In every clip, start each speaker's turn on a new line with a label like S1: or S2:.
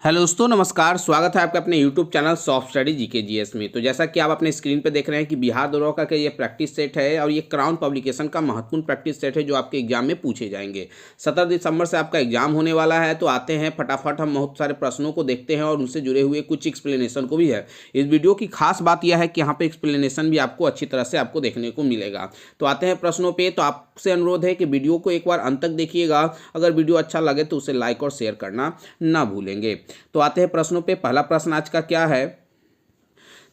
S1: Hello दोस्तों, नमस्कार। स्वागत है आपका अपने YouTube channel soft study GK GS में। तो जैसा कि आप अपने स्क्रीन पे देख रहे हैं कि बिहार दरोगा का ये प्रैक्टिस सेट है और ये क्राउन पब्लिकेशन का महत्वपूर्ण प्रैक्टिस सेट है जो आपके एग्जाम में पूछे जाएंगे। 17 दिसंबर से आपका एग्जाम होने वाला है। तो आते हैं फटाफट हम बहुत सारे प्रश्नों को देखते हैं और उनसे जुड़े हुए कुछ एक्सप्लेनेशन को भी है। इस वीडियो की खास बात यह है कि यहाँ पे एक्सप्लेनेशन भी आपको अच्छी तरह से आपको देखने को मिलेगा। तो आते हैं प्रश्नों पर। तो आपसे अनुरोध है कि वीडियो को एक बार अंत तक देखिएगा। अगर वीडियो अच्छा लगे तो उसे लाइक और शेयर करना ना भूलेंगे। तो आते हैं प्रश्नों पे। पहला प्रश्न आज का क्या है?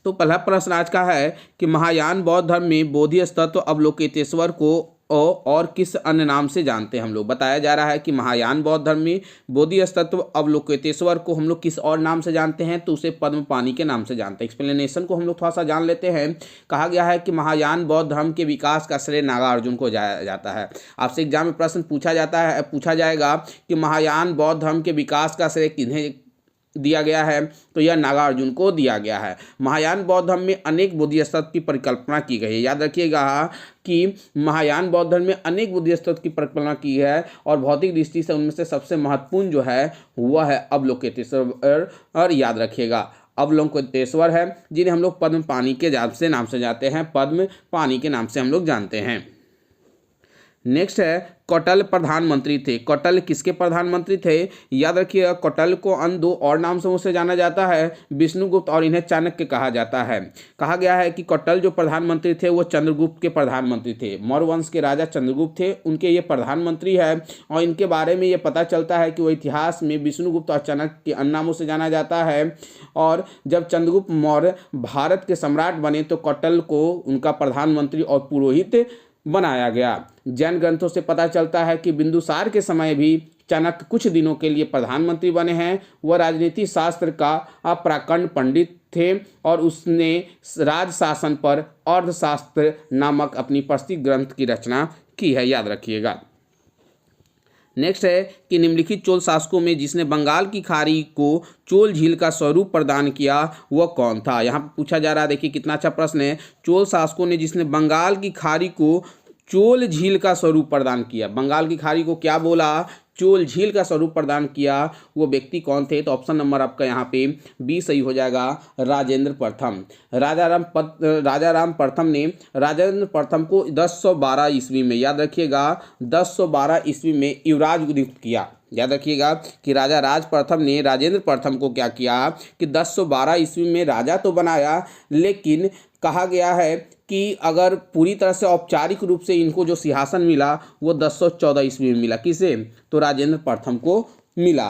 S1: तो पहला प्रश्न आज का है कि महायान बौद्ध धर्म में बोधिसत्व अवलोकितेश्वर को और किस अन्य नाम से जानते हैं हम लोग। बताया जा रहा है कि महायान बौद्ध धर्म में बोधिसत्व अवलोकितेश्वर को हम लोग किस और नाम से जानते हैं, तो उसे पद्मपाणि के नाम से जानते हैं। एक्सप्लेनेशन को हम लोग थोड़ा सा जान लेते हैं। कहा गया है कि महायान बौद्ध धर्म के विकास का श्रेय नागार्जुन को जाया जाता है। आपसे एग्जाम में प्रश्न पूछा जाएगा कि महायान बौद्ध धर्म के विकास का श्रेय किन्हें दिया गया है, तो यह नागार्जुन को दिया गया है। महायान बौद्ध धर्म में अनेक बोधिसत्व की परिकल्पना की गई है। याद रखिएगा कि महायान बौद्ध धर्म में अनेक बोधिसत्व की परिकल्पना की है और भौतिक दृष्टि से उनमें से सबसे महत्वपूर्ण जो है वह है अवलोकितेश्वर। और याद रखिएगा अवलोकितेश्वर है जिन्हें हम लोग पद्मपाणि के नाम से जानते हैं। पद्मपाणि के नाम से हम लोग जानते हैं। नेक्स्ट है कौटिल्य प्रधानमंत्री थे। कौटिल्य किसके प्रधानमंत्री थे? याद रखिए कौटिल्य को अन्य दो और नाम समूह से जाना जाता है, विष्णुगुप्त और इन्हें चाणक्य कहा जाता है। कहा गया है कि कौटिल्य जो प्रधानमंत्री थे वो चंद्रगुप्त के प्रधानमंत्री थे। मौर्य वंश के राजा चंद्रगुप्त थे, उनके ये प्रधानमंत्री है। और इनके बारे में ये पता चलता है कि वो इतिहास में विष्णुगुप्त और चाणक्य के अन्य नामों से जाना जाता है। और जब चंद्रगुप्त मौर्य भारत के सम्राट बने तो कौटिल्य को उनका प्रधानमंत्री और पुरोहित बनाया गया। जैन ग्रंथों से पता चलता है कि बिंदुसार के समय भी चाणक्य कुछ दिनों के लिए प्रधानमंत्री बने हैं। वह राजनीति शास्त्र का प्राकंड पंडित थे और उसने राजशासन पर अर्थशास्त्र नामक अपनी प्रसिद्ध ग्रंथ की रचना की है। याद रखिएगा। नेक्स्ट है कि निम्नलिखित चोल शासकों में जिसने बंगाल की खाड़ी को चोल झील का स्वरूप प्रदान किया वह कौन था? यहाँ पूछा जा रहा है, देखिए कितना अच्छा प्रश्न है। चोल शासकों ने जिसने बंगाल की खाड़ी को चोल झील का स्वरूप प्रदान किया, बंगाल की खाड़ी को क्या बोला? चोल झील का स्वरूप प्रदान किया। वो व्यक्ति कौन थे? तो ऑप्शन नंबर आपका यहाँ पे बी सही हो जाएगा, राजेंद्र प्रथम। राजा राम प्रथम ने राजेंद्र प्रथम को 1012 ईस्वी में, याद रखिएगा 1012 ईस्वी में युवराज नियुक्त किया। याद रखिएगा कि राजा राज प्रथम ने राजेंद्र प्रथम को क्या किया कि 1012 ईस्वी में राजा तो बनाया, लेकिन कहा गया है कि अगर पूरी तरह से औपचारिक रूप से इनको जो सिंहासन मिला वो 1014 ईस्वी में मिला। किसे? तो राजेंद्र प्रथम को मिला।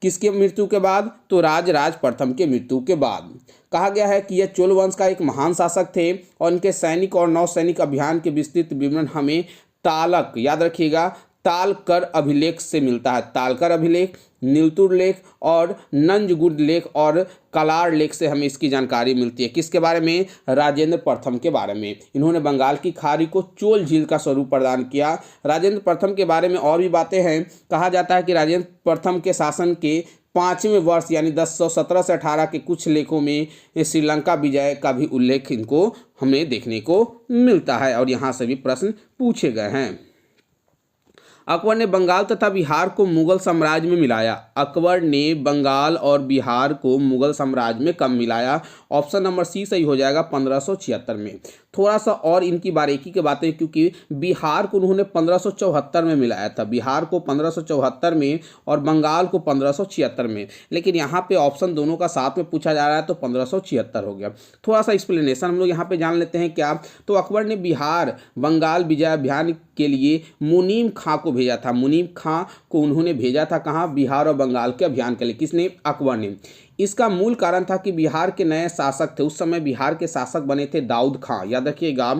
S1: किसके मृत्यु के बाद? तो राज प्रथम के मृत्यु के बाद। कहा गया है कि यह चोल वंश का एक महान शासक थे और इनके सैनिक और नौसैनिक अभियान के विस्तृत विवरण हमें तालक, याद रखिएगा तालकर अभिलेख से मिलता है। तालकर अभिलेख, नीलतुर लेख और नंजगुड लेख और कलार लेख से हमें इसकी जानकारी मिलती है। किसके बारे में? राजेंद्र प्रथम के बारे में। इन्होंने बंगाल की खाड़ी को चोल झील का स्वरूप प्रदान किया। राजेंद्र प्रथम के बारे में और भी बातें हैं। कहा जाता है कि राजेंद्र प्रथम के शासन के 5वें वर्ष यानी 1017 से 18 के कुछ लेखों में श्रीलंका विजय का भी उल्लेख इनको हमें देखने को मिलता है और यहाँ से भी प्रश्न पूछे गए हैं। अकबर ने बंगाल तथा बिहार को मुगल साम्राज्य में मिलाया। अकबर ने बंगाल और बिहार को मुगल साम्राज्य में कब मिलाया? ऑप्शन नंबर सी सही हो जाएगा 1576 में। थोड़ा सा और इनकी बारीकी की बातें, क्योंकि बिहार को उन्होंने 1574 में मिलाया था, बिहार को 1574 में और बंगाल को 1576 में, लेकिन यहाँ पे ऑप्शन दोनों का साथ में पूछा जा रहा है तो 1576 हो गया। थोड़ा सा एक्सप्लेनेशन हम लोग यहाँ पे जान लेते हैं। क्या? तो अकबर ने बिहार बंगाल विजय अभियान के लिए मुनीम खां को भेजा था। मुनीम खां को उन्होंने भेजा था कहाँ? बिहार और बंगाल के अभियान के लिए। किसने? अकबर ने। इसका मूल कारण था कि बिहार के नए शासक थे, उस समय बिहार के शासक बने थे दाऊद खां। याद रखिएगा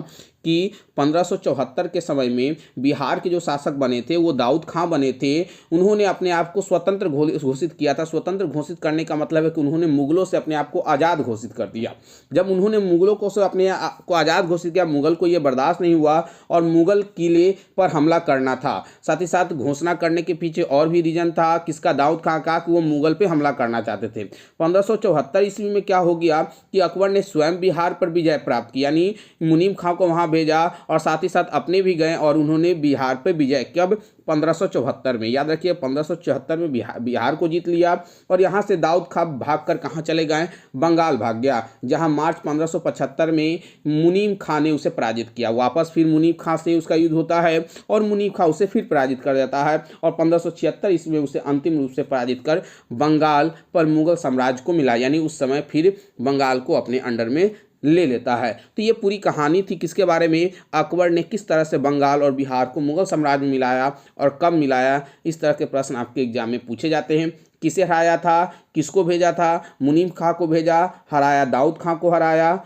S1: कि 1574 के समय में बिहार के जो शासक बने थे वो दाऊद खां बने थे। उन्होंने अपने आप को स्वतंत्र घोषित किया था। स्वतंत्र घोषित करने का मतलब है कि उन्होंने मुगलों से अपने आप को आज़ाद घोषित कर दिया। जब उन्होंने मुगलों को से अपने आप को आज़ाद घोषित किया, मुगल को ये बर्दाश्त नहीं हुआ और मुगल किले पर हमला करना था। साथ ही साथ घोषणा करने के पीछे और भी रीजन था। किसका? दाऊद खां का, कि वो मुगल पे हमला करना चाहते थे। 1574 ईस्वी में क्या हो गया कि अकबर ने स्वयं बिहार पर विजय प्राप्त की, यानी मुनीम खां को वहाँ भेजा और साथ ही साथ अपने भी गए और उन्होंने बिहार पे विजय, कब, 1574 में, याद रखिए 1574 में बिहार को जीत लिया। और यहाँ से दाऊद खां भागकर कहाँ चले गए, बंगाल भाग गया, जहाँ मार्च 1575 में मुनीम खां ने उसे पराजित किया। वापस फिर मुनीम खां से उसका युद्ध होता है और मुनीम खां उसे फिर पराजित कर देता है और 1576 ईस्वी में उसे अंतिम रूप से पराजित कर बंगाल पर मुगल साम्राज्य को मिला, यानी उस समय फिर बंगाल को अपने अंडर में ले लेता है। तो ये पूरी कहानी थी किसके बारे में, अकबर ने किस तरह से बंगाल और बिहार को मुगल साम्राज्य में मिलाया और कब मिलाया। इस तरह के प्रश्न आपके एग्जाम में पूछे जाते हैं। किसे हराया था, किसको भेजा था, मुनीम खां को भेजा, हराया दाऊद खां को हराया,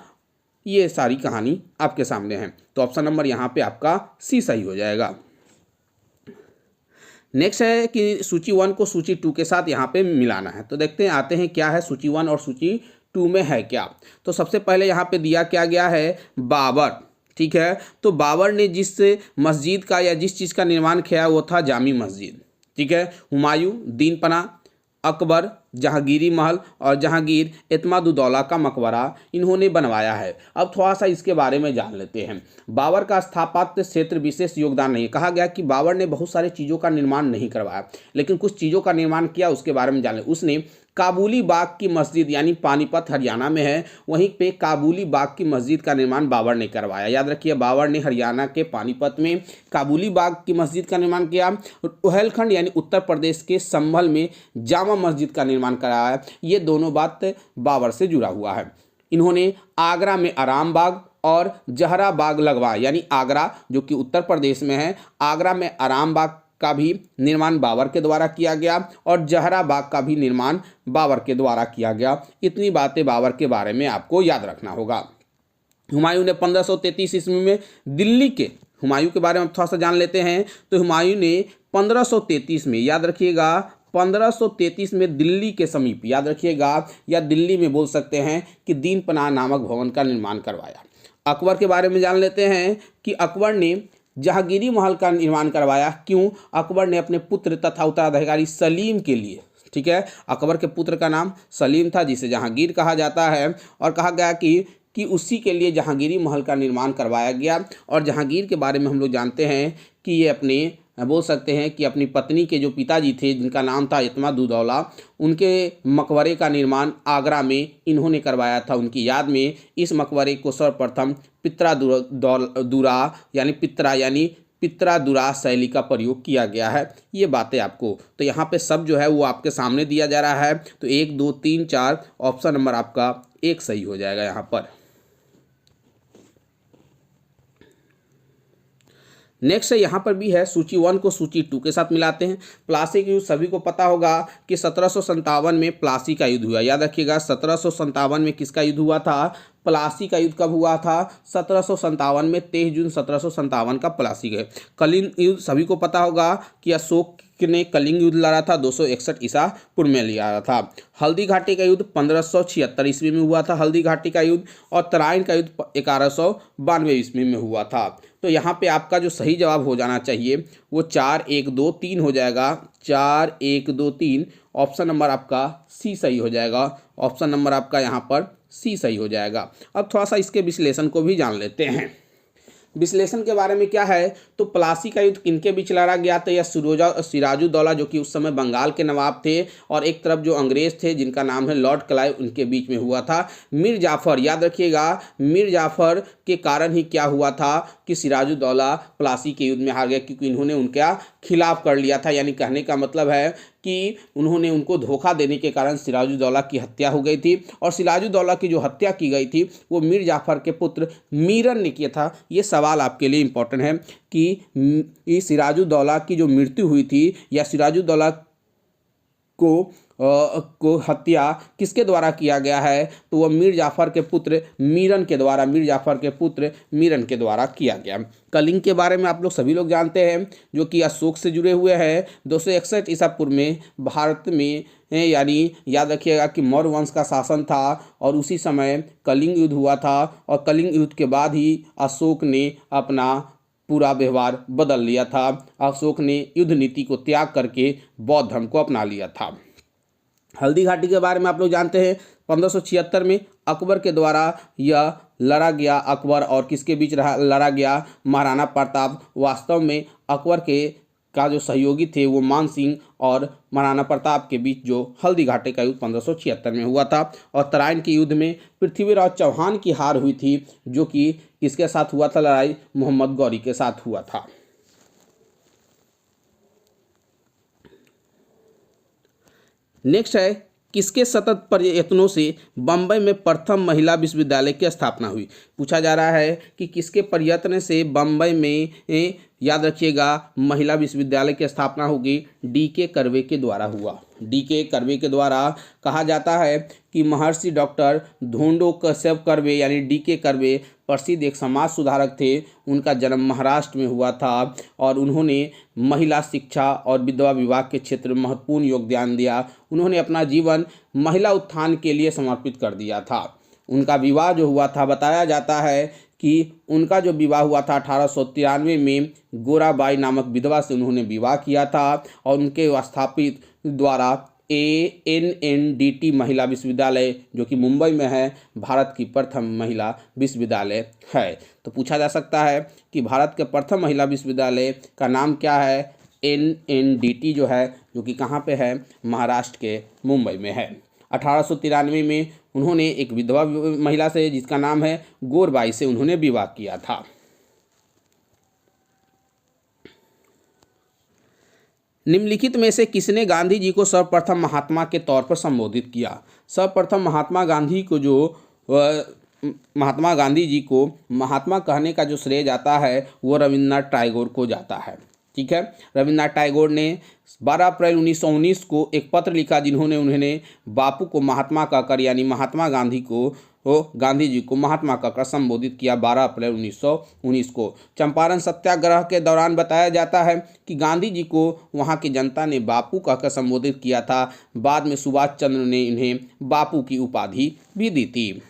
S1: ये सारी कहानी आपके सामने है। तो ऑप्शन नंबर यहाँ पे आपका सी सही हो जाएगा। नेक्स्ट है कि सूची 1 को सूची 2 के साथ यहाँ पे मिलाना है। तो देखते हैं, आते हैं क्या है सूची 1 और सूची 2 में है क्या। तो सबसे पहले यहाँ पे दिया क्या गया है, बाबर, ठीक है। तो बाबर ने जिस मस्जिद का या जिस चीज़ का निर्माण किया वो था जामी मस्जिद, ठीक है। हुमायूं, दीन पना, अकबर, जहांगीरी महल और जहांगीर एतमादुद्दौला का मकबरा इन्होंने बनवाया है। अब थोड़ा सा इसके बारे में जान लेते हैं। बाबर का स्थापत्य क्षेत्र विशेष योगदान नहीं, कहा गया कि बाबर ने बहुत सारी चीज़ों का निर्माण नहीं करवाया, लेकिन कुछ चीज़ों का निर्माण किया, उसके बारे में जान लें। उसने काबुली बाग की मस्जिद, यानी पानीपत हरियाणा में है, वहीं पे काबुली बाग की मस्जिद का निर्माण बाबर ने करवाया। याद रखिए, बाबर ने हरियाणा के पानीपत में काबुली बाग की मस्जिद का निर्माण किया। रोहिलखंड यानी उत्तर प्रदेश के संभल में जामा मस्जिद का निर्माण कराया। ये दोनों बात बाबर से जुड़ा हुआ है। इन्होंने आगरा में आराम बाग और जहरा बाग लगवाया, यानी आगरा जो कि उत्तर प्रदेश में है, आगरा में आराम बाग का भी निर्माण बाबर के द्वारा किया गया और जहरा बाग का भी निर्माण बाबर के द्वारा किया गया। इतनी बातें बाबर के बारे में आपको याद रखना होगा। हुमायूं ने 1533 ईस्वी में दिल्ली के, हुमायूं के बारे में थोड़ा सा जान लेते हैं। तो हुमायूं ने 1533 में, याद रखिएगा 1533 में दिल्ली के समीप, याद रखिएगा, या दिल्ली में बोल सकते हैं, कि दीन पनाह नामक भवन का निर्माण करवाया। अकबर के बारे में जान लेते हैं कि अकबर ने जहांगीरी महल का निर्माण करवाया। क्यों? अकबर ने अपने पुत्र तथा उत्तराधिकारी सलीम के लिए, ठीक है, अकबर के पुत्र का नाम सलीम था जिसे जहांगीर कहा जाता है, और कहा गया कि उसी के लिए जहांगीरी महल का निर्माण करवाया गया। और जहांगीर के बारे में हम लोग जानते हैं कि ये अपने, बोल सकते हैं कि अपनी पत्नी के जो पिताजी थे जिनका नाम था एतमादुद्दौला, उनके मकबरे का निर्माण आगरा में इन्होंने करवाया था उनकी याद में। इस मकबरे को सर्वप्रथम पित्रा-दुरा शैली का प्रयोग किया गया है। ये बातें आपको, तो यहाँ पे सब जो है वो आपके सामने दिया जा रहा है। तो 1 2 3 4 ऑप्शन नंबर आपका 1 सही हो जाएगा यहाँ पर। नेक्स्ट है, यहाँ पर भी है, सूची 1 को सूची 2 के साथ मिलाते हैं। प्लासी का युद्ध सभी को पता होगा कि 1757 में प्लासी का युद्ध हुआ। याद रखिएगा 1757 में किसका युद्ध हुआ था, प्लासी का युद्ध कब हुआ था, 1757 में 23 जून 1757 का प्लासी गए। कलिंग युद्ध सभी को पता होगा कि अशोक ने कलिंग युद्ध लड़ा था, 261 ईसा पूर्व में लिया था। हल्दी घाटी का युद्ध 1576 ईस्वी में हुआ था, हल्दी घाटी का युद्ध, और तराइन का युद्ध 1192 ईस्वी में हुआ था। तो यहाँ पे आपका जो सही जवाब हो जाना चाहिए वो 4 1 2 3 हो जाएगा, 4 1 2 3, ऑप्शन नंबर आपका सी सही हो जाएगा। ऑप्शन नंबर आपका यहाँ पर सी सही हो जाएगा। अब थोड़ा सा इसके विश्लेषण को भी जान लेते हैं। विश्लेषण के बारे में क्या है, तो प्लासी का युद्ध किनके बीच लड़ा गया था, या सिराजुद्दौला जो कि उस समय बंगाल के नवाब थे, और एक तरफ जो अंग्रेज थे जिनका नाम है लॉर्ड क्लाइव, उनके बीच में हुआ था। मीर जाफर, याद रखिएगा, मीर जाफर के कारण ही क्या हुआ था कि सिराजुद्दौला प्लासी के युद्ध में हार गया, क्योंकि इन्होंने उनका खिलाफ कर लिया था। यानी कहने का मतलब है कि उन्होंने उनको धोखा देने के कारण सिराजुद्दौला की हत्या हो गई थी, और सिराजुद्दौला की जो हत्या की गई थी वो मीर जाफर के पुत्र मीरन ने किया था। ये सवाल आपके लिए इम्पोर्टेंट है कि सिराजुद्दौला की जो मृत्यु हुई थी, या सिराजुद्दौला को हत्या किसके द्वारा किया गया है, तो वह मीर जाफर के पुत्र मीरन के द्वारा, मीर जाफर के पुत्र मीरन के द्वारा किया गया। कलिंग के बारे में आप लोग सभी लोग जानते हैं, जो कि अशोक से जुड़े हुए हैं। 261 ईसा पूर्व में भारत में, यानी याद रखिएगा कि मौर्य वंश का शासन था, और उसी समय कलिंग युद्ध हुआ था, और कलिंग युद्ध के बाद ही अशोक ने अपना पूरा व्यवहार बदल लिया था। अशोक ने युद्ध नीति को त्याग करके बौद्ध धर्म को अपना लिया था। हल्दी घाटी के बारे में आप लोग जानते हैं, 1576 में अकबर के द्वारा यह लड़ा गया अकबर और किसके बीच लड़ा गया, महाराणा प्रताप। वास्तव में अकबर का जो सहयोगी थे वो मान सिंह और महाराणा प्रताप के बीच जो हल्दी घाटी का युद्ध 1576 में हुआ था। और तराइन के युद्ध में पृथ्वीराज चौहान की हार हुई थी, जो कि किसके साथ हुआ था लड़ाई, मोहम्मद गौरी के साथ हुआ था। नेक्स्ट है, किसके सतत प्रयत्नों से बम्बई में प्रथम महिला विश्वविद्यालय की स्थापना हुई। पूछा जा रहा है कि किसके प्रयत्न से बम्बई में याद रखिएगा महिला विश्वविद्यालय की स्थापना होगी, डी.के. कर्वे के द्वारा हुआ। डी.के. कर्वे के द्वारा कहा जाता है कि महर्षि डॉक्टर धोंडो कश्यप कर्वे यानी डी.के. कर्वे प्रसिद्ध एक समाज सुधारक थे। उनका जन्म महाराष्ट्र में हुआ था और उन्होंने महिला शिक्षा और विधवा विवाह के क्षेत्र में महत्वपूर्ण योगदान दिया। उन्होंने अपना जीवन महिला उत्थान के लिए समर्पित कर दिया था। उनका विवाह जो हुआ था, बताया जाता है कि उनका जो विवाह हुआ था 1893 में गोराबाई नामक विधवा से उन्होंने विवाह किया था और उनके स्थापित द्वारा ANNDT महिला विश्वविद्यालय जो कि मुंबई में है, भारत की प्रथम महिला विश्वविद्यालय है। तो पूछा जा सकता है कि भारत के प्रथम महिला विश्वविद्यालय का नाम क्या है, ANNDT जो है, जो कि कहाँ पे है, महाराष्ट्र के मुंबई में है। 1893 में उन्होंने एक विधवा महिला से जिसका नाम है गोरबाई से उन्होंने विवाह किया था। निम्नलिखित में से किसने गांधी जी को सर्वप्रथम महात्मा के तौर पर संबोधित किया। सर्वप्रथम महात्मा गांधी जी को महात्मा कहने का जो श्रेय जाता है वो रविन्द्रनाथ टैगोर को जाता है। ठीक है, रविन्द्रनाथ टैगोर ने 12 अप्रैल 1919 को एक पत्र लिखा जिन्होंने उन्होंने बापू को महात्मा कहकर यानी महात्मा गांधी जी को महात्मा कहकर संबोधित किया 12 अप्रैल 1919 को। चंपारण सत्याग्रह के दौरान बताया जाता है कि गांधी जी को वहां की जनता ने बापू कहकर संबोधित किया था। बाद में सुभाष चंद्र ने इन्हें बापू की उपाधि भी दी थी।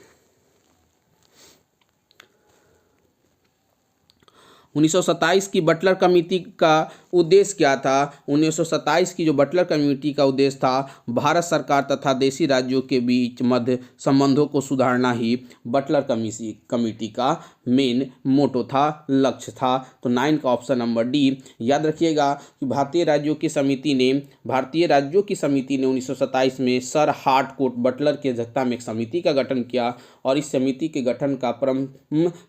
S1: 1927 की बटलर कमेटी का उद्देश्य क्या था। 1927 की जो बटलर कमेटी का उद्देश्य था भारत सरकार तथा देशी राज्यों के बीच मध्य संबंधों को सुधारना ही बटलर कमेटी का मेन मोटो था, लक्ष्य था। तो 9 का ऑप्शन नंबर डी। याद रखिएगा कि भारतीय राज्यों की समिति ने 1927 में सर हार्टकोट बटलर की अध्यक्षता में एक समिति का गठन किया और इस समिति के गठन का परम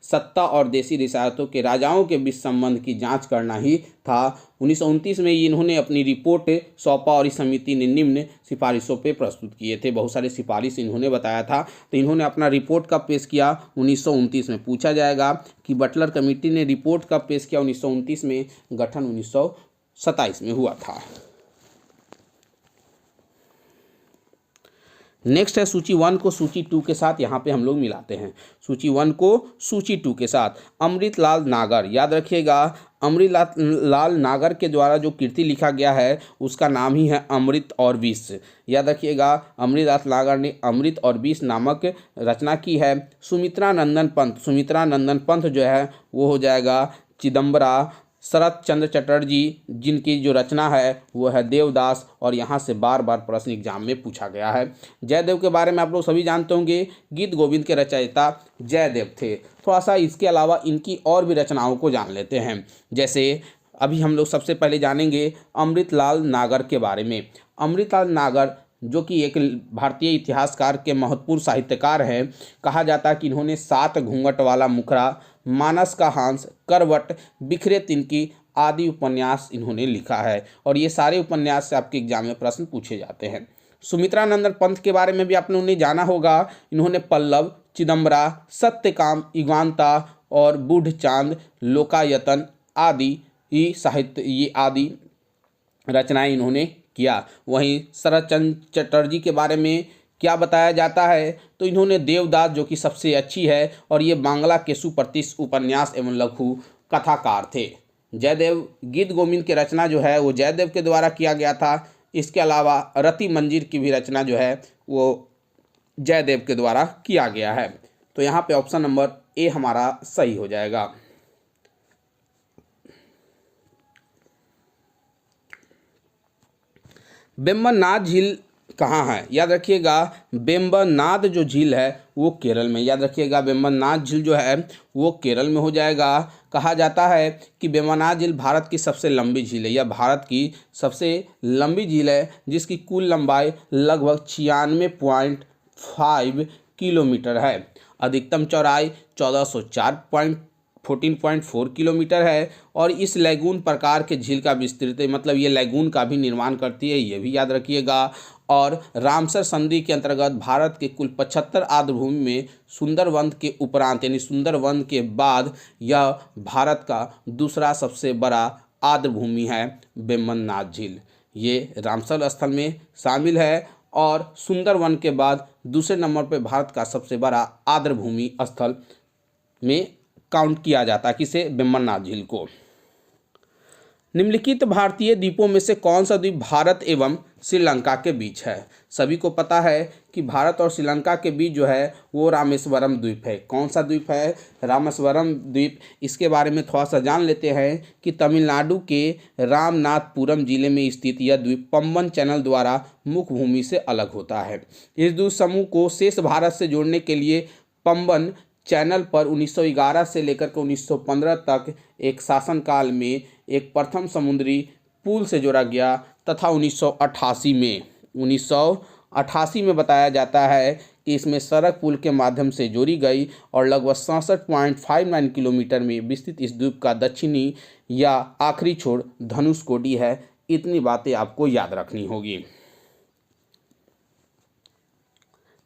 S1: सत्ता और देशी रियासतों के राजाओं के बीच संबंध की जांच करना ही था। 1929 में इन्होंने अपनी रिपोर्ट सौंपा और इस समिति ने निम्न सिफारिशों पे प्रस्तुत किए थे। बहुत सारे सिफारिश इन्होंने बताया था। तो इन्होंने अपना रिपोर्ट कब पेश किया, 1929 में। पूछा जाएगा कि बटलर कमेटी ने रिपोर्ट कब पेश किया, 1929 में, गठन 1927 में हुआ था। नेक्स्ट है सूची 1 को सूची 2 के साथ यहाँ पे हम लोग मिलाते हैं। सूची 1 को सूची 2 के साथ अमृतलाल नागर, याद रखिएगा अमृतलाल नागर के द्वारा जो कृति लिखा गया है उसका नाम ही है अमृत और विष। याद रखिएगा अमृतलाल नागर ने अमृत और विष नामक रचना की है। सुमित्रा नंदन पंत जो है वो हो जाएगा चिदम्बरा। शरत चंद्र चटर्जी जिनकी जो रचना है वो है देवदास और यहाँ से बार बार प्रश्न एग्जाम में पूछा गया है। जयदेव के बारे में आप लोग सभी जानते होंगे, गीत गोविंद के रचयिता जयदेव थे। थोड़ा सा इसके अलावा इनकी और भी रचनाओं को जान लेते हैं। जैसे अभी हम लोग सबसे पहले जानेंगे अमृतलाल नागर के बारे में। अमृतलाल नागर जो कि एक भारतीय इतिहासकार के महत्वपूर्ण साहित्यकार हैं। कहा जाता है कि इन्होंने 7 घूंघट वाला मुखड़ा, मानस का हंस, करवट, बिखरे तिनकी आदि उपन्यास इन्होंने लिखा है और ये सारे उपन्यास से आपके एग्जाम में प्रश्न पूछे जाते हैं। सुमित्रा नंदन पंत के बारे में भी आपने उन्हें जाना होगा। इन्होंने पल्लव, चिदम्बरा, सत्यकाम, युगांता और बूढ़ चांद, लोकायतन आदि साहित्य आदि रचनाएं इन्होंने किया। वहीं शरत चंद्र चटर्जी के बारे में क्या बताया जाता है, तो इन्होंने देवदास जो कि सबसे अच्छी है और ये बांग्ला के सुप्रसिद्ध उपन्यास एवं लघु कथाकार थे। जयदेव गीत गोविंद की रचना जो है वो जयदेव के द्वारा किया गया था। इसके अलावा रति मंजीर की भी रचना जो है वो जयदेव के द्वारा किया गया है। तो यहाँ पे ऑप्शन नंबर ए हमारा सही हो जाएगा। बेम्बरनाथ झील कहाँ है, याद रखिएगा वेम्बनाड जो झील है वो केरल में, याद रखिएगा वेम्बनाड झील जो है वो केरल में हो जाएगा। कहा जाता है कि वेम्बनाड झील भारत की सबसे लंबी झील है, यह भारत की सबसे लंबी झील है जिसकी कुल लंबाई लगभग 96.5 किलोमीटर है। अधिकतम चौड़ाई 1404.14.4 किलोमीटर है और इस लैगून प्रकार के झील का विस्तृत मतलब ये लैगून का भी निर्माण करती है, ये भी याद रखिएगा। और रामसर संधि के अंतर्गत भारत के कुल 75 आर्द्रभूमि में सुंदरवन के उपरांत यानी सुंदरवन के बाद यह भारत का दूसरा सबसे बड़ा आर्द्रभूमि है वेम्बनाड झील। ये रामसर स्थल में शामिल है और सुंदरवन के बाद दूसरे नंबर पर भारत का सबसे बड़ा आर्द्रभूमि स्थल में काउंट किया जाता है किसे, वेम्बनाड झील को। निम्नलिखित भारतीय द्वीपों में से कौन सा द्वीप भारत एवं श्रीलंका के बीच है। सभी को पता है कि भारत और श्रीलंका के बीच जो है वो रामेश्वरम द्वीप है। कौन सा द्वीप है, रामेश्वरम द्वीप। इसके बारे में थोड़ा सा जान लेते हैं कि तमिलनाडु के रामनाथपुरम जिले में स्थित यह द्वीप पंबन चैनल द्वारा मुख्य भूमि से अलग होता है। इस द्वीप समूह को शेष भारत से जोड़ने के लिए पंबन चैनल पर 1911 से लेकर के 1915 तक एक शासनकाल में एक प्रथम समुद्री पुल से जोड़ा गया तथा 1988 में बताया जाता है कि इसमें सड़क पुल के माध्यम से जोड़ी गई और लगभग 67.59 किलोमीटर में विस्तृत इस द्वीप का दक्षिणी या आखिरी छोर धनुषकोडी है। इतनी बातें आपको याद रखनी होगी।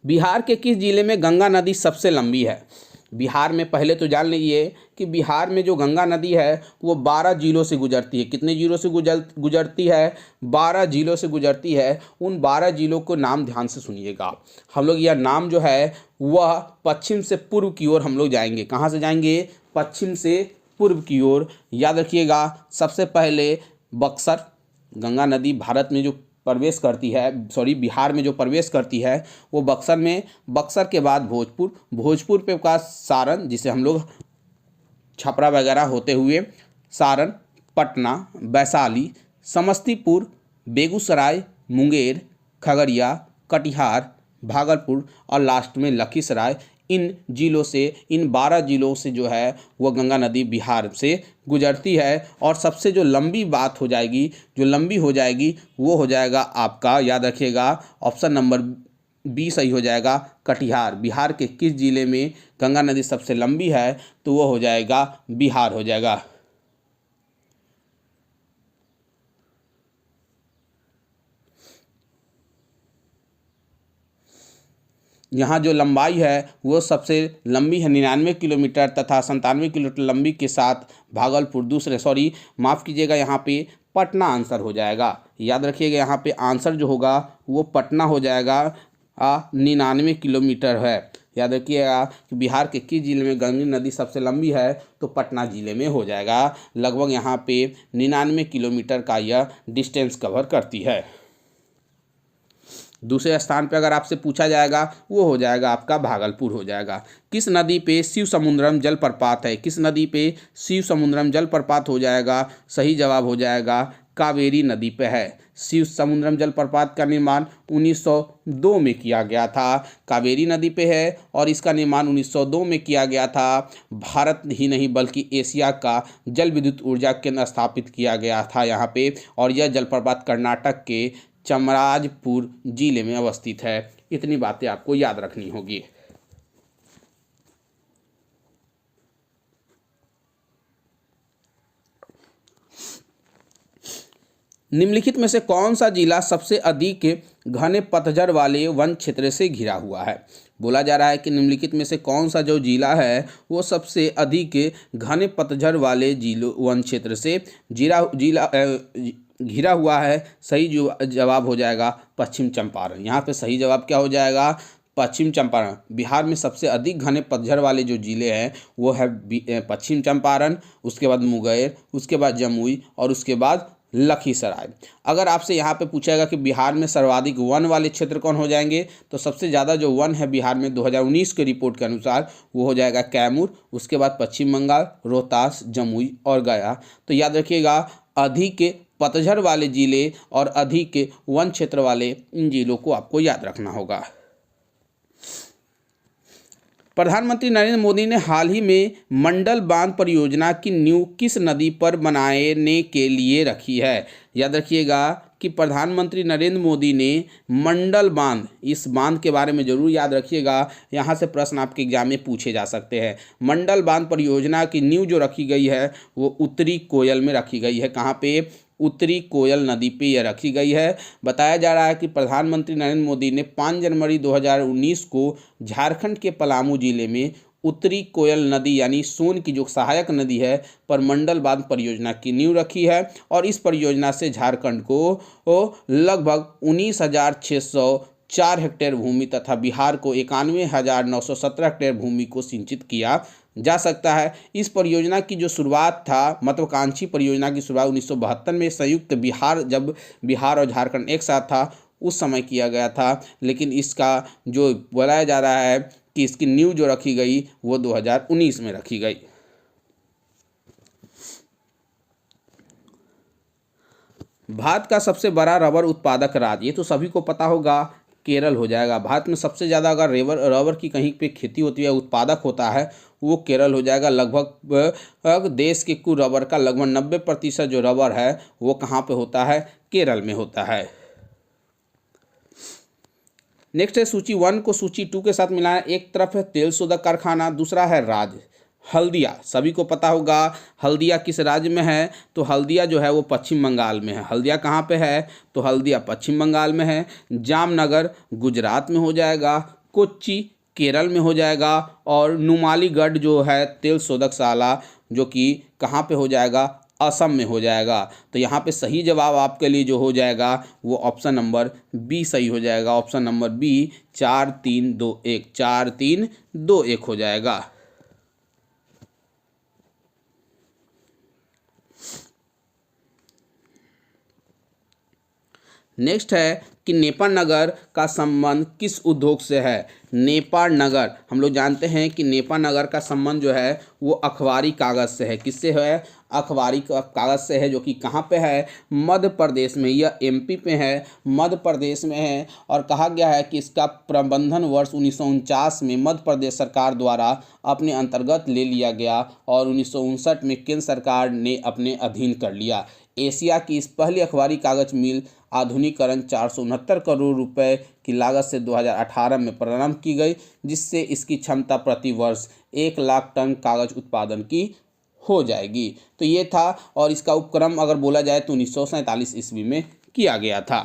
S1: बिहार के किस जिले में गंगा नदी सबसे लंबी है। बिहार में पहले तो जान लीजिए कि बिहार में जो गंगा नदी है वो 12 जिलों से गुजरती है। कितने जिलों से गुजरती है, 12 जिलों से गुजरती है। उन 12 जिलों को नाम ध्यान से सुनिएगा। हम लोग यह नाम जो है वह पश्चिम से पूर्व की ओर हम लोग जाएंगे। कहाँ से जाएंगे, पश्चिम से पूर्व की ओर। याद रखिएगा सबसे पहले बक्सर, गंगा नदी भारत में जो प्रवेश करती है, बिहार में जो प्रवेश करती है वो बक्सर में। बक्सर के बाद भोजपुर, भोजपुर पे का सारण जिसे हम लोग छपरा वगैरह होते हुए सारण, पटना, वैशाली, समस्तीपुर, बेगूसराय, मुंगेर, खगड़िया, कटिहार, भागलपुर और लास्ट में लखीसराय। इन जिलों से, इन 12 जिलों से जो है वह गंगा नदी बिहार से गुजरती है। और सबसे जो लंबी बात हो जाएगी, जो लंबी हो जाएगी वो हो जाएगा आपका, याद रखिएगा ऑप्शन नंबर बी सही हो जाएगा, कटिहार। बिहार के किस जिले में गंगा नदी सबसे लंबी है तो वो हो जाएगा बिहार हो जाएगा। यहाँ जो लंबाई है वो सबसे लंबी है 99 किलोमीटर तथा 97 किलोमीटर लंबी के साथ भागलपुर दूसरे, माफ़ कीजिएगा यहाँ पे पटना आंसर हो जाएगा। याद रखिएगा यहाँ पे आंसर जो होगा वो पटना हो जाएगा। 99 किलोमीटर है। याद रखिएगा कि बिहार के किस जिले में गंगा नदी सबसे लंबी है तो पटना जिले में हो जाएगा। लगभग यहाँ पे 99 किलोमीटर का यह डिस्टेंस कवर करती है। दूसरे स्थान पे अगर आपसे पूछा जाएगा वो हो जाएगा आपका भागलपुर हो जाएगा। किस नदी पे शिव समुद्रम जलप्रपात है। किस नदी पे शिव समुद्रम जलप्रपात हो जाएगा, सही जवाब हो जाएगा कावेरी नदी पे है। शिव समुद्रम जलप्रपात का निर्माण 1902 में किया गया था, कावेरी नदी पे है और इसका निर्माण 1902 में किया गया था। भारत ही नहीं बल्कि एशिया का जल विद्युत ऊर्जा केंद्र स्थापित किया गया था यहाँ पे। और यह जलप्रपात कर्नाटक के चामराजपुर जिले में अवस्थित है। इतनी बातें आपको याद रखनी होगी। निम्नलिखित में से कौन सा जिला सबसे अधिक घने पतझड़ वाले वन क्षेत्र से घिरा हुआ है। बोला जा रहा है कि निम्नलिखित में से कौन सा जो जिला है वो सबसे अधिक घने पतझड़ वाले वन क्षेत्र से घिरा हुआ है। सही जो जवाब हो जाएगा पश्चिम चंपारण। यहाँ पे सही जवाब क्या हो जाएगा, पश्चिम चंपारण। बिहार में सबसे अधिक घने पतझड़ वाले जो जिले हैं वो है पश्चिम चंपारण, उसके बाद मुंगेर, उसके बाद जमुई और उसके बाद लखीसराय। अगर आपसे यहाँ पे पूछेगा कि बिहार में सर्वाधिक वन वाले क्षेत्र कौन हो जाएंगे तो सबसे ज़्यादा जो वन है बिहार में 2019 के रिपोर्ट के अनुसार वो हो जाएगा कैमूर, उसके बाद पश्चिम बंगाल, रोहतास, जमुई और गया। तो याद रखिएगा अधिक पतझड़ वाले जिले और अधिक वन क्षेत्र वाले इन जिलों को आपको याद रखना होगा। प्रधानमंत्री नरेंद्र मोदी ने हाल ही में मंडल बांध परियोजना की नींव किस नदी पर बनाने के लिए रखी है? याद रखिएगा कि प्रधानमंत्री नरेंद्र मोदी ने मंडल बांध, इस बांध के बारे में जरूर याद रखिएगा, यहाँ से प्रश्न आपके एग्जाम में पूछे जा सकते हैं। मंडल बांध परियोजना की नींव जो रखी गई है वो उत्तरी कोयल में रखी गई है। कहाँ पे? उत्तरी कोयल नदी पे यह रखी गई है। बताया जा रहा है कि प्रधानमंत्री नरेंद्र मोदी ने 5 जनवरी 2019 को झारखंड के पलामू जिले में उत्तरी कोयल नदी यानी सोन की जो सहायक नदी है पर मंडल बांध परियोजना की नींव रखी है और इस परियोजना से झारखंड को लगभग 19,604 हेक्टेयर भूमि तथा बिहार को 91,917 हेक्टेयर भूमि को सिंचित किया जा सकता है। इस परियोजना की जो शुरुआत था, महत्वाकांक्षी परियोजना की शुरुआत 1972 में संयुक्त बिहार, जब बिहार और झारखंड एक साथ था उस समय किया गया था, लेकिन इसका जो बोला जा रहा है कि इसकी नींव जो रखी गई वो 2019 में रखी गई। भारत का सबसे बड़ा रबर उत्पादक राज्य, ये तो सभी को पता होगा, केरल हो जाएगा। भारत में सबसे ज़्यादा अगर रबर की कहीं पे खेती होती है, उत्पादक होता है, वो केरल हो जाएगा। लगभग देश के कुल रबर का लगभग 90% जो रबर है वो कहाँ पे होता है? केरल में होता है। नेक्स्ट है सूची 1 को सूची 2 के साथ मिलाना। एक तरफ है तेल शोधक कारखाना, दूसरा है राज्य हल्दिया। सभी को पता होगा हल्दिया किस राज्य में है, तो हल्दिया जो है वो पश्चिम बंगाल में है। हल्दिया कहाँ पे है? तो हल्दिया पश्चिम बंगाल में है। जामनगर गुजरात में हो जाएगा, कोच्चि केरल में हो जाएगा और नुमालीगढ़ जो है तेल शोधकशाला जो कि कहाँ पे हो जाएगा? असम में हो जाएगा। तो यहाँ पे सही जवाब आपके लिए जो हो जाएगा वो ऑप्शन नंबर बी सही हो जाएगा। ऑप्शन नंबर बी 4321 4321 हो जाएगा। नेक्स्ट है कि नेपाल नगर का संबंध किस उद्योग से है? नेपाल नगर, हम लोग जानते हैं कि नेपाल नगर का संबंध जो है वो अखबारी कागज़ से है। किससे है? अखबारी कागज़ से है, जो कि कहाँ पे है? मध्य प्रदेश में। यह एमपी पे है, मध्य प्रदेश में है। और कहा गया है कि इसका प्रबंधन वर्ष 1949 में मध्य प्रदेश सरकार द्वारा अपने अंतर्गत ले लिया गया और 1959 में केंद्र सरकार ने अपने अधीन कर लिया। एशिया की इस पहली अखबारी कागज मिल आधुनिकीकरण 469 करोड़ रुपए की लागत से 2018 में प्रारंभ की गई, जिससे इसकी क्षमता प्रति वर्ष 1 लाख टन कागज उत्पादन की हो जाएगी। तो ये था, और इसका उपक्रम अगर बोला जाए तो 1947 ईस्वी में किया गया था।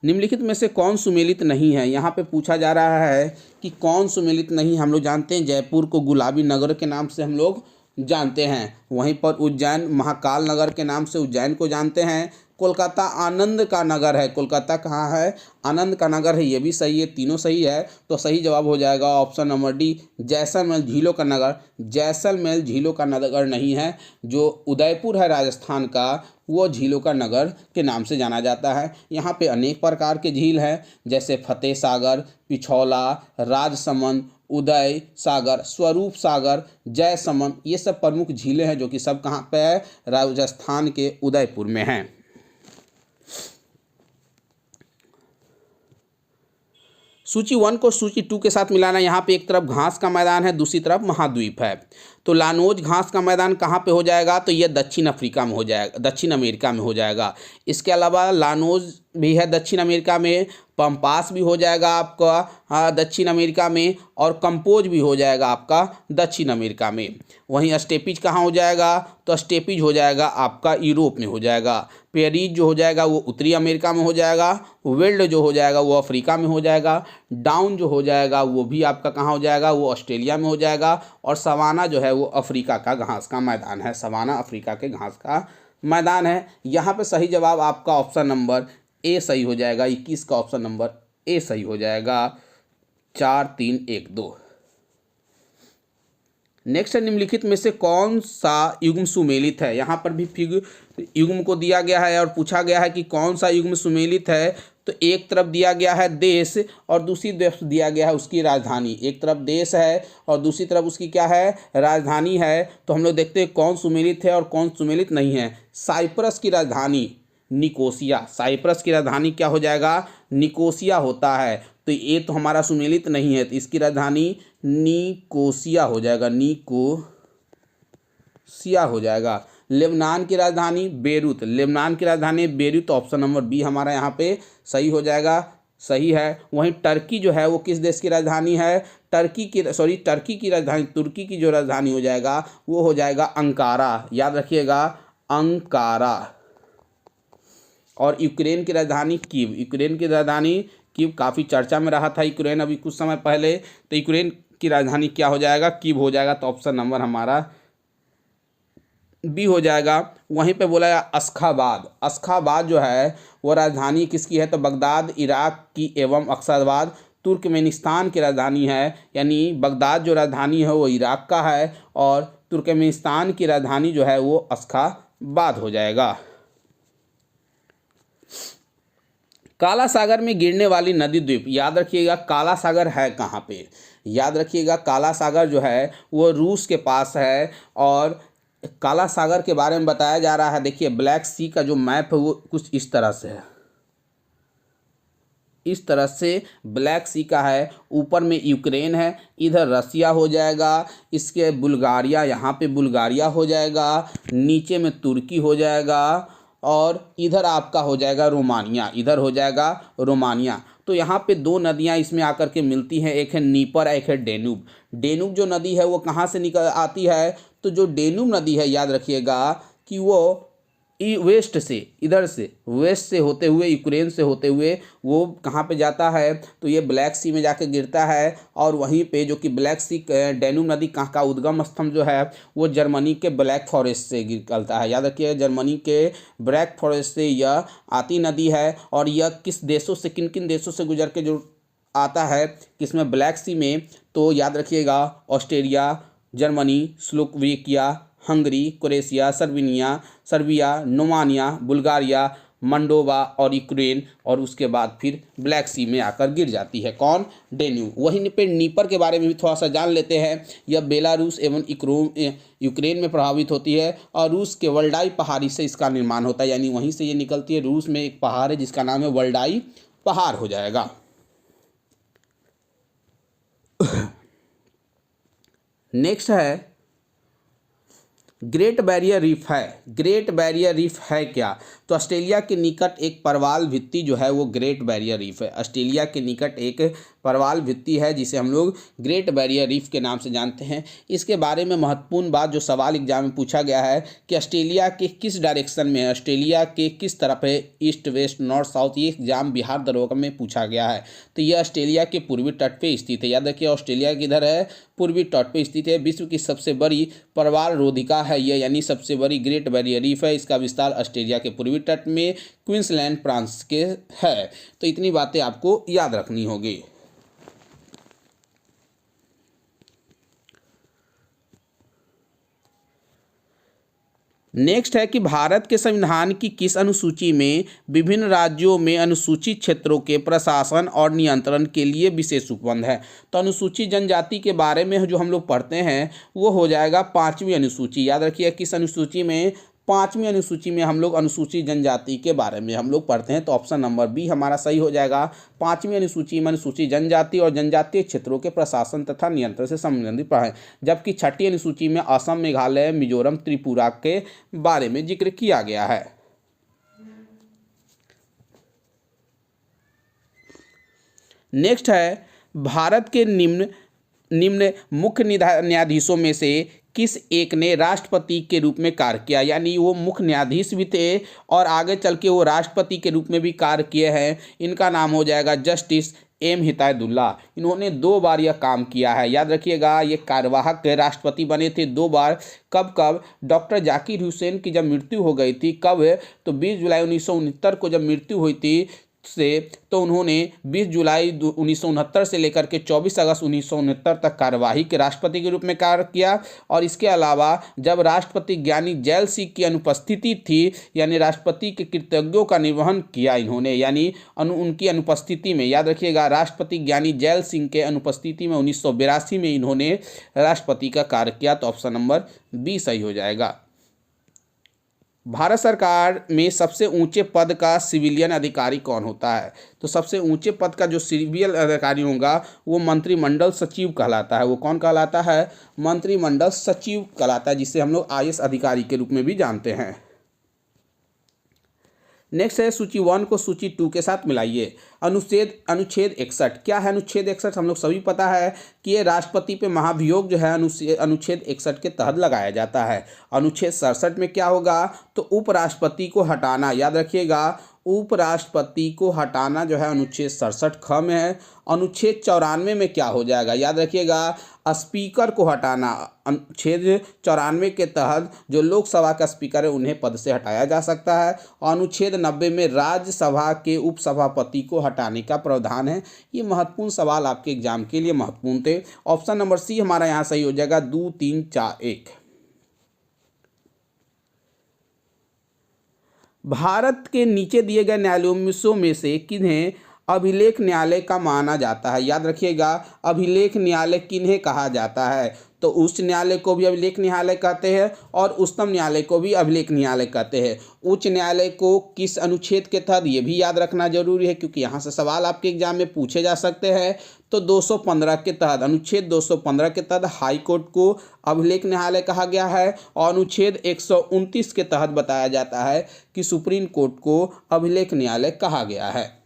S1: निम्नलिखित में से कौन सुमेलित नहीं है? यहाँ पे पूछा जा रहा है कि कौन सुमेलित नहीं। हम लोग जानते हैं जयपुर को गुलाबी नगर के नाम से हम लोग जानते हैं, वहीं पर उज्जैन महाकाल नगर के नाम से उज्जैन को जानते हैं। कोलकाता आनंद का नगर है। कोलकाता कहाँ है? आनंद का नगर है। ये भी सही है, तीनों सही है। तो सही जवाब हो जाएगा ऑप्शन नंबर डी जैसलमेर झीलों का नगर। जैसलमेर झीलों का नगर नहीं है, जो उदयपुर है राजस्थान का, वो झीलों का नगर के नाम से जाना जाता है। यहाँ पे अनेक प्रकार के झील हैं, जैसे फतेह सागर, पिछौला, राजसमंद, उदय सागर, स्वरूप सागर, जयसमंद, ये सब प्रमुख झीलें हैं जो कि सब कहाँ पे है? राजस्थान के उदयपुर में हैं। सूची 1 को सूची 2 के साथ मिलाना। यहाँ पे एक तरफ घास का मैदान है, दूसरी तरफ महाद्वीप है। तो लानोज घास का मैदान कहाँ पे हो जाएगा? तो ये दक्षिण अफ्रीका में हो जाएगा, दक्षिण अमेरिका में हो जाएगा। इसके अलावा लानोज भी है दक्षिण अमेरिका में, पंपास भी हो जाएगा आपका दक्षिण अमेरिका में, और कंपोज भी हो जाएगा आपका दक्षिण अमेरिका में। वहीं स्टेपिज कहाँ हो जाएगा? तो स्टेपिज हो जाएगा आपका यूरोप में हो जाएगा। पेरीज जो हो जाएगा वो उत्तरी अमेरिका में हो जाएगा। वेल्ड जो हो जाएगा वो अफ्रीका में हो जाएगा। डाउन जो हो जाएगा वो भी आपका कहाँ हो जाएगा? वो ऑस्ट्रेलिया में हो जाएगा। और सवाना जो है वो अफ्रीका का घास का मैदान है। सवाना अफ्रीका के घास का मैदान है। यहाँ पे सही जवाब आपका ऑप्शन नंबर ए सही हो जाएगा। 21 का ऑप्शन नंबर ए सही हो जाएगा। 4312। नेक्स्ट है निम्नलिखित में से कौन सा युग्म सुमेलित है? यहाँ पर भी युग्म को दिया गया है और पूछा गया है कि कौन सा युग्म सुमेलित है। तो एक तरफ दिया गया है देश और दूसरी तरफ दिया गया है उसकी राजधानी। एक तरफ देश है और दूसरी तरफ उसकी क्या है, राजधानी है। तो हम लोग देखते हैं कौन सुमेलित है और कौन सुमेलित नहीं है। साइप्रस की राजधानी निकोसिया, साइप्रस की राजधानी क्या हो जाएगा, निकोसिया होता है। तो ये तो हमारा सुमेलित नहीं है, तो इसकी राजधानी निकोसिया हो जाएगा, निकोसिया हो जाएगा। लेबनान की राजधानी बेरूत, लेबनान की राजधानी बेरूत, ऑप्शन नंबर बी हमारा यहाँ पे सही हो जाएगा, सही है। वहीं टर्की जो है वो किस देश की राजधानी है, टर्की की राजधानी, तुर्की की जो राजधानी हो जाएगा वो हो जाएगा अंकारा, याद रखिएगा अंकारा। और यूक्रेन की राजधानी कीव, यूक्रेन की राजधानी कीव काफ़ी चर्चा में रहा था यूक्रेन अभी कुछ समय पहले, तो यूक्रेन की राजधानी क्या हो जाएगा, कीव हो जाएगा। तो ऑप्शन नंबर हमारा बी हो जाएगा। वहीं पे बोला अशखाबाद, अशखाबाद जो है वो राजधानी किसकी है, तो बगदाद इराक की एवं अशखाबाद तुर्कमेनिस्तान की राजधानी है। यानी बगदाद जो राजधानी है वो इराक का है और तुर्कमेनिस्तान की राजधानी जो है वो अशखाबाद हो जाएगा। काला सागर में गिरने वाली नदी द्वीप, याद रखिएगा काला सागर है कहाँ पे, याद रखिएगा काला सागर जो है वो रूस के पास है। और काला सागर के बारे में बताया जा रहा है, देखिए ब्लैक सी का जो मैप है वो कुछ इस तरह से है, इस तरह से ब्लैक सी का है। ऊपर में यूक्रेन है, इधर रसिया हो जाएगा, इसके बुल्गारिया, यहाँ पे बुल्गारिया हो जाएगा, नीचे में तुर्की हो जाएगा और इधर आपका हो जाएगा रोमानिया, इधर हो जाएगा रोमानिया। तो यहाँ पे दो नदियाँ इसमें आकर के मिलती हैं, एक है नीपर, एक है डेन्यूब। डेन्यूब जो नदी है वो कहाँ से निकल आती है, तो जो डेन्यूब नदी है याद रखिएगा कि वो वेस्ट से, इधर से वेस्ट से होते हुए, यूक्रेन से होते हुए वो कहाँ पे जाता है, तो ये ब्लैक सी में जाके गिरता है। और वहीं पे जो कि ब्लैक सी डेन्यूब नदी का उद्गम स्तंभ जो है वो जर्मनी के ब्लैक फॉरेस्ट से निकलता है, याद रखिए जर्मनी के ब्लैक फॉरेस्ट से यह आती नदी है। और यह किस देशों से, किन किन देशों से गुजर के जो आता है किसमें, ब्लैक सी में, तो याद रखिएगा Australia, Germany, Slovakia, Hungary, Croatia, Serbia, Romania, Bulgaria, Moldova और यूक्रेन, और उसके बाद फिर ब्लैक सी में आकर गिर जाती है कौन, डेन्यूब। वहीं पे नीपर के बारे में भी थोड़ा सा जान लेते हैं। यह बेलारूस एवं यूक्रेन में प्रभावित होती है और रूस के वल्डाई पहाड़ी से इसका निर्माण होता है, यानी वहीं से ये निकलती है। रूस में एक पहाड़ है जिसका नाम है वल्डाई पहाड़ हो जाएगा। नेक्स्ट है ग्रेट बैरियर रीफ है। ग्रेट बैरियर रीफ है क्या, तो ऑस्ट्रेलिया के निकट एक परवाल भित्ति जो है वो ग्रेट बैरियर रीफ है। ऑस्ट्रेलिया के निकट एक परवाल भित्ति है जिसे हम लोग ग्रेट बैरियर रीफ के नाम से जानते हैं। इसके बारे में महत्वपूर्ण बात जो सवाल एग्जाम में पूछा गया है कि ऑस्ट्रेलिया के किस डायरेक्शन में है, ऑस्ट्रेलिया के किस तरफ है, ईस्ट वेस्ट नॉर्थ साउथ, ये एग्जाम बिहार दरोगा में पूछा गया है। तो यह ऑस्ट्रेलिया के पूर्वी तट पे स्थित है, याद रखिए ऑस्ट्रेलिया किधर है, पूर्वी तट पे स्थित है। विश्व की सबसे बड़ी परवाल रोधिका है यह, यानी सबसे बड़ी ग्रेट बैरियर रीफ है। इसका विस्तार ऑस्ट्रेलिया के पूर्वी तट में क्वींसलैंड फ्रांस के है। तो इतनी बातें आपको याद रखनी होगी। नेक्स्ट है कि भारत के संविधान की किस अनुसूची में विभिन्न राज्यों में अनुसूचित क्षेत्रों के प्रशासन और नियंत्रण के लिए विशेष उपबंध है। तो अनुसूचित जनजाति के बारे में जो हम लोग पढ़ते हैं वो हो जाएगा 5वीं अनुसूची। याद रखिए किस अनुसूची में, 5वीं अनुसूची में हम लोग अनुसूचित जनजाति के बारे में हम लोग पढ़ते हैं। तो ऑप्शन नंबर बी हमारा सही हो जाएगा। 5वीं अनुसूची में अनुसूचित जनजाति और जनजातीय क्षेत्रों के प्रशासन तथा नियंत्रण से संबंधित पढ़ें। जबकि 6ठी अनुसूची में असम, मेघालय, मिजोरम, त्रिपुरा के बारे में जिक्र किया गया है। नेक्स्ट है भारत के निम्न मुख्य न्यायाधीशों में से किस एक ने राष्ट्रपति के रूप में कार्य किया, यानी वो मुख्य न्यायाधीश भी थे और आगे चल के वो राष्ट्रपति के रूप में भी कार्य किए हैं। इनका नाम हो जाएगा जस्टिस एम हिदायतुल्ला। इन्होंने 2 बार यह काम किया है, याद रखिएगा ये कार्यवाहक राष्ट्रपति बने थे 2 बार। कब डॉक्टर जाकिर हुसैन की जब मृत्यु हो गई थी, कब, तो 20 जुलाई 1969 को जब मृत्यु हुई थी से तो उन्होंने 20 जुलाई 1969 से लेकर के 24 अगस्त 1969 तक कार्यवाही के राष्ट्रपति के रूप में कार्य किया। और इसके अलावा जब राष्ट्रपति ज्ञानी जैल सिंह की अनुपस्थिति थी, यानी राष्ट्रपति के कर्तव्यों का निर्वहन किया इन्होंने, यानी उनकी अनुपस्थिति में, याद रखिएगा, राष्ट्रपति ज्ञानी जैल सिंह के अनुपस्थिति में 1982 में इन्होंने राष्ट्रपति का कार्य किया। तो ऑप्शन नंबर बी सही हो जाएगा। भारत सरकार में सबसे ऊंचे पद का सिविलियन अधिकारी कौन होता है? तो सबसे ऊंचे पद का जो सिविल अधिकारी होगा वो मंत्रिमंडल सचिव कहलाता है। वो कौन कहलाता है? मंत्रिमंडल सचिव कहलाता है, जिसे हम लोग आईएएस अधिकारी के रूप में भी जानते हैं। नेक्स्ट है सूची 1 को सूची 2 के साथ मिलाइए। अनुच्छेद 61 क्या है? अनुच्छेद 61 हम लोग सभी पता है कि ये राष्ट्रपति पे महाभियोग जो है अनुच्छेद 61 के तहत लगाया जाता है। अनुच्छेद 67 में क्या होगा? तो उपराष्ट्रपति को हटाना, याद रखिएगा, उपराष्ट्रपति को हटाना जो है अनुच्छेद 67 ख में है। अनुच्छेद 94 में क्या हो जाएगा? याद रखिएगा, स्पीकर को हटाना। अनुच्छेद 94 के तहत जो लोकसभा का स्पीकर है उन्हें पद से हटाया जा सकता है। और अनुच्छेद 90 में राज्यसभा के उपसभापति को हटाने का प्रावधान है। ये महत्वपूर्ण सवाल आपके एग्जाम के लिए महत्वपूर्ण थे। ऑप्शन नंबर सी हमारा यहाँ सही हो जाएगा, 2 3 4 1। भारत के नीचे दिए गए न्यायालयों में से किन्हें अभिलेख न्यायालय का माना जाता है? याद रखिएगा, अभिलेख न्यायालय किन्हें कहा जाता है? तो उच्च न्यायालय को भी अभिलेख न्यायालय कहते हैं और उच्चतम न्यायालय को भी अभिलेख न्यायालय कहते हैं। उच्च न्यायालय को किस अनुच्छेद के तहत, ये भी याद रखना जरूरी है क्योंकि यहाँ से सवाल आपके एग्जाम में पूछे जा सकते हैं। तो 215 के तहत, अनुच्छेद 215 के तहत हाई कोर्ट को अभिलेख न्यायालय कहा गया है। और अनुच्छेद 129 के तहत बताया जाता है कि सुप्रीम कोर्ट को अभिलेख न्यायालय कहा गया है।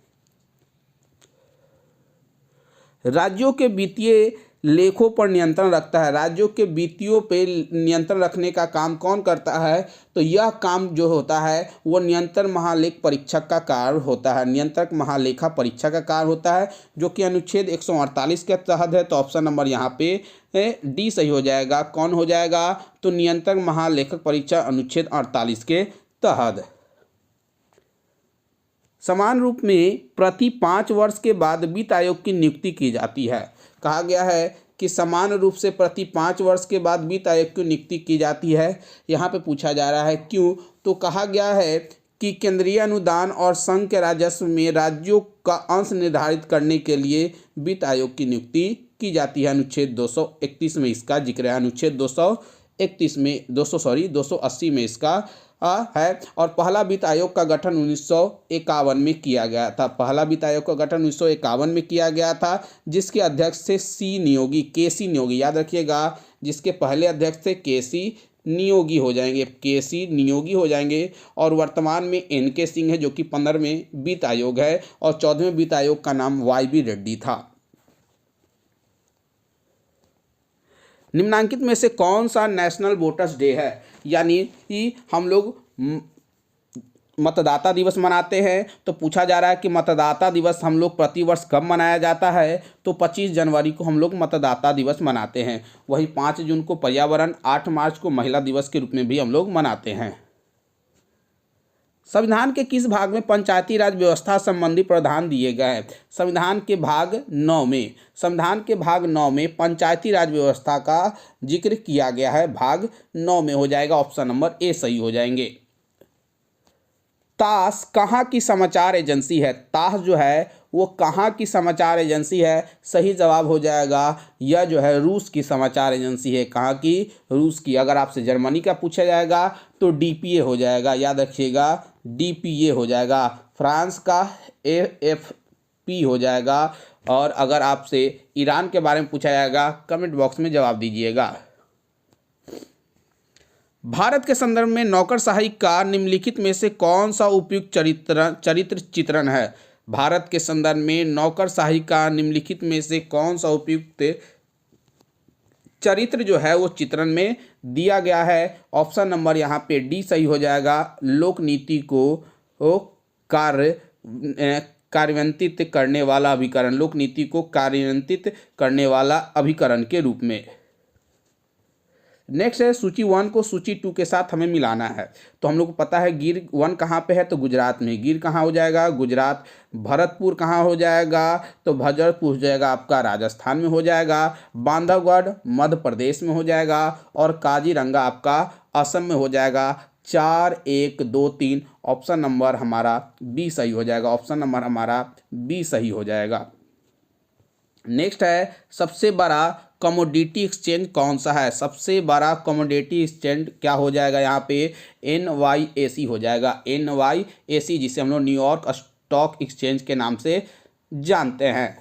S1: राज्यों के वित्तीय लेखों पर नियंत्रण रखता है। राज्यों के वित्तीयों पे नियंत्रण रखने का काम कौन करता है? तो यह काम जो होता है वो नियंत्रण महालेख परीक्षक का कार्य होता है। नियंत्रक महालेखा परीक्षक का कार्य होता है, जो कि अनुच्छेद 148 के तहत है। तो ऑप्शन नंबर यहाँ पे डी सही हो जाएगा। कौन हो जाएगा? तो नियंत्रक महालेखक परीक्षक अनुच्छेद 48 के तहत। समान रूप में प्रति 5 वर्ष के बाद वित्त आयोग की नियुक्ति की जाती है। कहा गया है कि समान रूप से प्रति 5 वर्ष के बाद वित्त आयोग की नियुक्ति की जाती है। यहाँ पे पूछा जा रहा है क्यों? तो कहा गया है कि केंद्रीय अनुदान और संघ के राजस्व में राज्यों का अंश निर्धारित करने के लिए वित्त आयोग की नियुक्ति की जाती है। अनुच्छेद 231 में इसका जिक्र है। अनुच्छेद 280 में इसका है। और पहला वित्त आयोग का गठन 1951 में किया गया था। पहला वित्त आयोग का गठन 1951 में किया गया था, जिसके अध्यक्ष थे केसी नियोगी। याद रखिएगा, जिसके पहले अध्यक्ष थे केसी नियोगी हो जाएंगे। और वर्तमान में एनके सिंह है, जो कि 15वें वित्त आयोग है। और 14वें वित्त आयोग का नाम वाई रेड्डी था। निम्नांकित में से कौन सा नेशनल वोटर्स डे है? यानी कि हम लोग मतदाता दिवस मनाते हैं। तो पूछा जा रहा है कि मतदाता दिवस हम लोग प्रतिवर्ष कब मनाया जाता है? तो 25 जनवरी को हम लोग मतदाता दिवस मनाते हैं। वही 5 जून को पर्यावरण, 8 मार्च को महिला दिवस के रूप में भी हम लोग मनाते हैं। संविधान के किस भाग में पंचायती राज व्यवस्था संबंधी प्रावधान दिए गए हैं? संविधान के भाग 9 में पंचायती राज व्यवस्था का जिक्र किया गया है। भाग 9 में हो जाएगा। ऑप्शन नंबर ए सही हो जाएंगे। तास कहाँ की समाचार एजेंसी है? तास जो है वो कहाँ की समाचार एजेंसी है? सही जवाब हो जाएगा, यह जो है रूस की समाचार एजेंसी है। कहाँ की? रूस की। अगर आपसे जर्मनी का पूछा जाएगा तो डीपीए हो जाएगा। याद रखिएगा, डीपीए हो जाएगा। फ्रांस का एएफपी हो जाएगा। और अगर आपसे ईरान के बारे में पूछा जाएगा, कमेंट बॉक्स में जवाब दीजिएगा। भारत के संदर्भ में नौकरशाही का निम्नलिखित में से कौन सा उपयुक्त चरित्र चित्रण है? भारत के संदर्भ में नौकरशाही का निम्नलिखित में से कौन सा उपयुक्त चरित्र जो है वो चित्रण में दिया गया है? ऑप्शन नंबर यहाँ पे डी सही हो जाएगा। लोक नीति को कार्यान्वित करने वाला अभिकरण, लोक नीति को कार्यान्वित करने वाला अभिकरण के रूप में। नेक्स्ट है सूची 1 को सूची 2 के साथ हमें मिलाना है। तो हम लोग को पता है गिर 1 कहाँ पे है, तो गुजरात में। गिर कहाँ हो जाएगा, गुजरात। भरतपुर कहाँ हो जाएगा, तो भरतपुर हो जाएगा आपका राजस्थान में हो जाएगा। बांधवगढ़ मध्य प्रदेश में हो जाएगा और काजीरंगा आपका असम में हो जाएगा। 4 1 2 3 ऑप्शन नंबर हमारा बी सही हो जाएगा। ऑप्शन नंबर हमारा बी सही हो जाएगा। नेक्स्ट है सबसे बड़ा कमोडिटी एक्सचेंज कौन सा है। सबसे बड़ा कमोडिटी एक्सचेंज क्या हो जाएगा, यहाँ पे NYSE हो जाएगा। NYSE जिसे हम लोग न्यूयॉर्क स्टॉक एक्सचेंज के नाम से जानते हैं।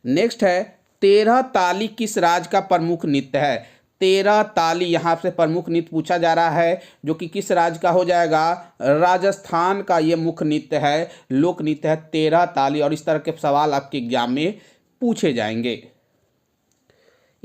S1: नेक्स्ट है 13 ताली किस राज्य का प्रमुख नृत्य है। 13 ताली यहाँ से प्रमुख नृत्य पूछा जा रहा है, जो कि किस राज्य का हो जाएगा, राजस्थान का ये मुख्य नृत्य है, लोक नृत्य है 13 ताली। और इस तरह के सवाल आपके एग्जाम में पूछे जाएंगे।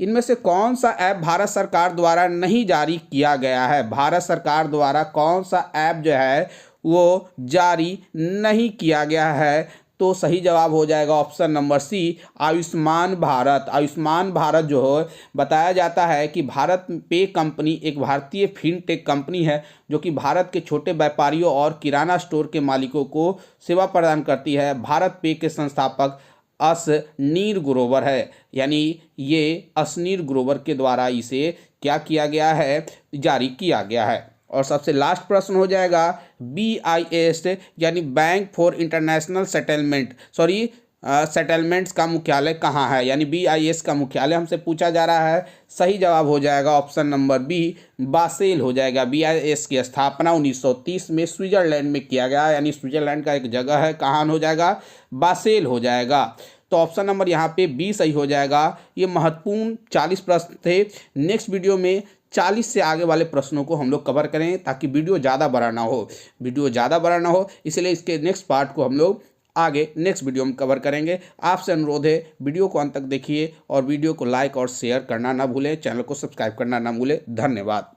S1: इनमें से कौन सा ऐप भारत सरकार द्वारा नहीं जारी किया गया है। भारत सरकार द्वारा कौन सा ऐप जो है वो जारी नहीं किया गया है, तो सही जवाब हो जाएगा option number C, Ayushman Bharat. Ayushman Bharat जो है बताया जाता है कि भारत पे कंपनी एक भारतीय फिनटेक कंपनी है, जो कि भारत के छोटे व्यापारियों और किराना स्टोर के मालिकों को सेवा प्रदान करती है। भारत पे के संस्थापक असनीर ग्रोवर है, यानी ये असनीर ग्रोवर के द्वारा इसे क्या किया गया है, जारी किया गया है। और सबसे लास्ट प्रश्न हो जाएगा BIS यानी बैंक फॉर इंटरनेशनल सेटलमेंट्स का मुख्यालय कहाँ है, यानी BIS का मुख्यालय हमसे पूछा जा रहा है। सही जवाब हो जाएगा ऑप्शन नंबर बी, बासेल हो जाएगा। BIS की स्थापना 1930 में स्विट्जरलैंड में किया गया, यानी स्विट्जरलैंड का एक जगह है, कहाँ हो जाएगा, बासेल हो जाएगा। तो ऑप्शन नंबर यहाँ पे बी सही हो जाएगा। ये महत्वपूर्ण 40 प्रश्न थे। नेक्स्ट वीडियो में 40 से आगे वाले प्रश्नों को हम लोग कवर करें, ताकि वीडियो ज़्यादा बड़ा ना हो। इसलिए इसके नेक्स्ट पार्ट को हम लोग आगे नेक्स्ट वीडियो में कवर करेंगे। आपसे अनुरोध है वीडियो को अंत तक देखिए और वीडियो को लाइक और शेयर करना ना भूलें, चैनल को सब्सक्राइब करना ना भूलें। धन्यवाद।